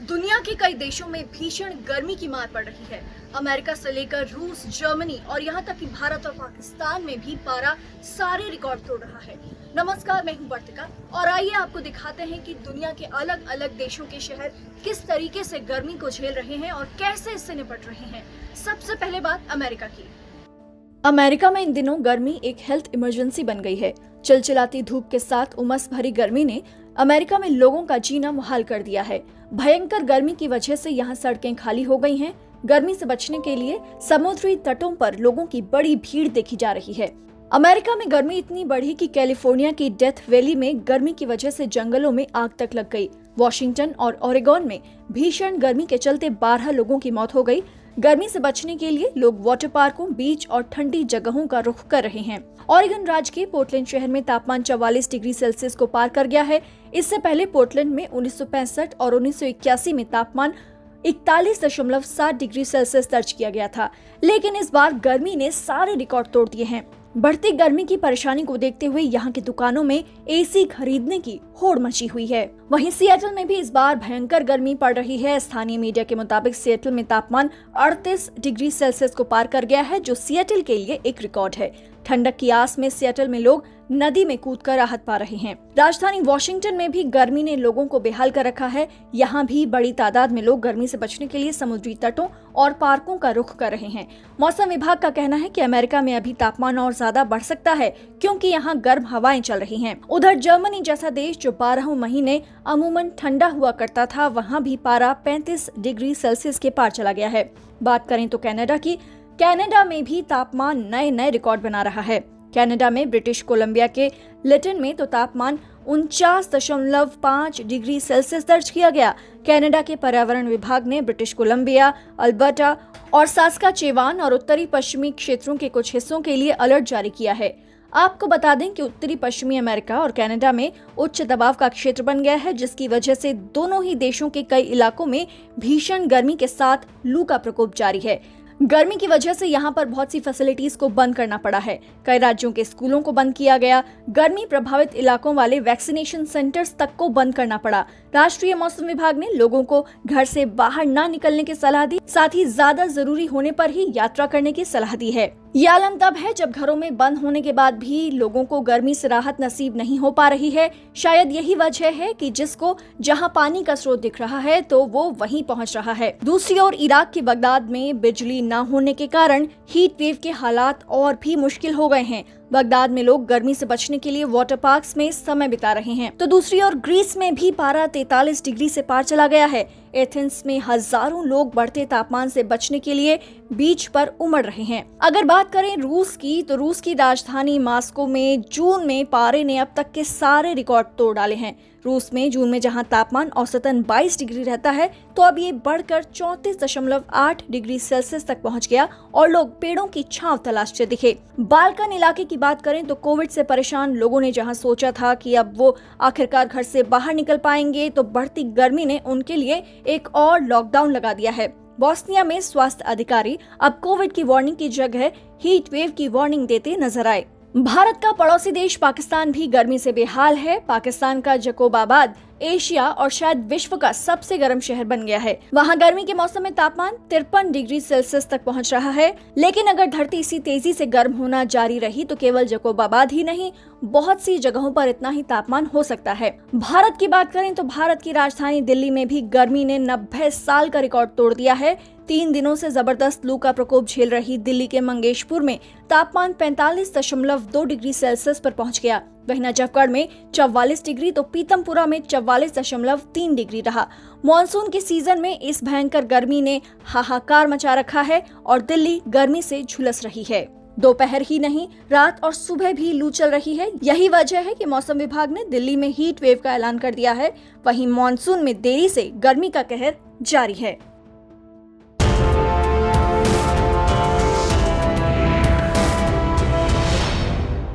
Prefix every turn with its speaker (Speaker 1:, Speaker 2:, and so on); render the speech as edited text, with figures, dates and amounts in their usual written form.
Speaker 1: दुनिया के कई देशों में भीषण गर्मी की मार पड़ रही है। अमेरिका से लेकर रूस, जर्मनी और यहाँ तक कि भारत और पाकिस्तान में भी पारा सारे रिकॉर्ड तोड़ रहा है। नमस्कार, मैं हूँ वर्तिका और आइए आपको दिखाते हैं कि दुनिया के अलग अलग देशों के शहर किस तरीके से गर्मी को झेल रहे हैं और कैसे इससे निपट रहे हैं। सबसे पहले बात अमेरिका की। अमेरिका में इन दिनों गर्मी एक हेल्थ इमरजेंसी बन गई है। चिलचिलाती धूप के साथ उमस भरी गर्मी ने अमेरिका में लोगों का जीना मुहाल कर दिया है। भयंकर गर्मी की वजह से यहाँ सड़कें खाली हो गई हैं। गर्मी से बचने के लिए समुद्री तटों पर लोगों की बड़ी भीड़ देखी जा रही है। अमेरिका में गर्मी इतनी बढ़ी कि कैलिफोर्निया की डेथ वैली में गर्मी की वजह से जंगलों में आग तक लग गई। वॉशिंगटन और ओरेगॉन में भीषण गर्मी के चलते 12 लोगों की मौत हो गई। गर्मी से बचने के लिए लोग वाटर पार्कों, बीच और ठंडी जगहों का रुख कर रहे हैं। ओरेगन राज्य के पोर्टलैंड शहर में तापमान 44 डिग्री सेल्सियस को पार कर गया है। इससे पहले पोर्टलैंड में 1965 और 1981 में तापमान 41.7 डिग्री सेल्सियस दर्ज किया गया था, लेकिन इस बार गर्मी ने सारे रिकॉर्ड तोड़ दिए हैं। बढ़ती गर्मी की परेशानी को देखते हुए यहाँ की दुकानों में एसी खरीदने की होड़ मची हुई है। वहीं सिएटल में भी इस बार भयंकर गर्मी पड़ रही है। स्थानीय मीडिया के मुताबिक सिएटल में तापमान 38 डिग्री सेल्सियस को पार कर गया है, जो सिएटल के लिए एक रिकॉर्ड है। ठंडक की आस में सिएटल में लोग नदी में कूदकर राहत पा रहे हैं। राजधानी वॉशिंगटन में भी गर्मी ने लोगों को बेहाल कर रखा है। यहाँ भी बड़ी तादाद में लोग गर्मी से बचने के लिए समुद्री तटों और पार्कों का रुख कर रहे हैं। मौसम विभाग का कहना है कि अमेरिका में अभी तापमान और ज्यादा बढ़ सकता है, क्योंकि यहाँ गर्म हवाएं चल रही हैं। उधर जर्मनी जैसा देश जो 12 महीने अमूमन ठंडा हुआ करता था, वहाँ भी पारा 35 डिग्री सेल्सियस के पार चला गया है। बात करें तो कनाडा की। कनाडा में भी तापमान नए रिकॉर्ड बना रहा है। कनाडा में ब्रिटिश कोलंबिया के लिटन में तो तापमान 49.5 डिग्री सेल्सियस दर्ज किया गया। कनाडा के पर्यावरण विभाग ने ब्रिटिश कोलंबिया, अल्बर्टा और सास्काचेवान और उत्तरी पश्चिमी क्षेत्रों के कुछ हिस्सों के लिए अलर्ट जारी किया है। आपको बता दें कि उत्तरी पश्चिमी अमेरिका और कनाडा में उच्च दबाव का क्षेत्र बन गया है, जिसकी वजह से दोनों ही देशों के कई इलाकों में भीषण गर्मी के साथ लू का प्रकोप जारी है। गर्मी की वजह से यहाँ पर बहुत सी फैसिलिटीज को बंद करना पड़ा है। कई राज्यों के स्कूलों को बंद किया गया। गर्मी प्रभावित इलाकों वाले वैक्सीनेशन सेंटर्स तक को बंद करना पड़ा। राष्ट्रीय मौसम विभाग ने लोगों को घर से बाहर न निकलने की सलाह दी, साथ ही ज्यादा जरूरी होने पर ही यात्रा करने की सलाह दी है। ये आलम तब है जब घरों में बंद होने के बाद भी लोगों को गर्मी से राहत नसीब नहीं हो पा रही है। शायद यही वजह है कि जिसको जहां पानी का स्रोत दिख रहा है तो वो वहीं पहुंच रहा है। दूसरी ओर इराक के बगदाद में बिजली न होने के कारण हीट वेव के हालात और भी मुश्किल हो गए हैं। बगदाद में लोग गर्मी से बचने के लिए वाटर पार्क्स में समय बिता रहे हैं। तो दूसरी ओर ग्रीस में भी पारा 43 डिग्री से पार चला गया है। एथेंस में हजारों लोग बढ़ते तापमान से बचने के लिए बीच पर उमड़ रहे हैं। अगर बात करें रूस की, तो रूस की राजधानी मॉस्को में जून में पारे ने अब तक के सारे रिकॉर्ड तोड़ डाले हैं। रूस में जून में जहां तापमान औसतन 22 डिग्री रहता है, तो अब ये बढ़कर 34.8 डिग्री सेल्सियस तक पहुंच गया और लोग पेड़ों की छांव तलाशते दिखे। बाल्कन इलाके की बात करें तो कोविड से परेशान लोगों ने जहां सोचा था कि अब वो आखिरकार घर से बाहर निकल पाएंगे, तो बढ़ती गर्मी ने उनके लिए एक और लॉकडाउन लगा दिया है। बोस्निया में स्वास्थ्य अधिकारी अब कोविड की वार्निंग की जगह हीट वेव की वार्निंग देते नजर आए। भारत का पड़ोसी देश पाकिस्तान भी गर्मी से बेहाल है। पाकिस्तान का जकोबाबाद एशिया और शायद विश्व का सबसे गर्म शहर बन गया है। वहाँ गर्मी के मौसम में तापमान 53 डिग्री सेल्सियस तक पहुँच रहा है। लेकिन अगर धरती इसी तेजी से गर्म होना जारी रही तो केवल जकोबाबाद ही नहीं, बहुत सी जगहों पर इतना ही तापमान हो सकता है। भारत की बात करें तो भारत की राजधानी दिल्ली में भी गर्मी ने 90 साल का रिकॉर्ड तोड़ दिया है। 3 दिनों से जबरदस्त लू का प्रकोप झेल रही दिल्ली के मंगेशपुर में तापमान 45.2 डिग्री सेल्सियस पर पहुंच गया। वहीं नजफगढ़ में 44 डिग्री तो पीतमपुरा में 44.3 डिग्री रहा। मॉनसून के सीजन में इस भयंकर गर्मी ने हाहाकार मचा रखा है और दिल्ली गर्मी से झुलस रही है। दोपहर ही नहीं, रात और सुबह भी लू चल रही है। यही वजह है कि मौसम विभाग ने दिल्ली में हीट वेव का ऐलान कर दिया है। वहीं मॉनसून में देरी से गर्मी का कहर जारी है।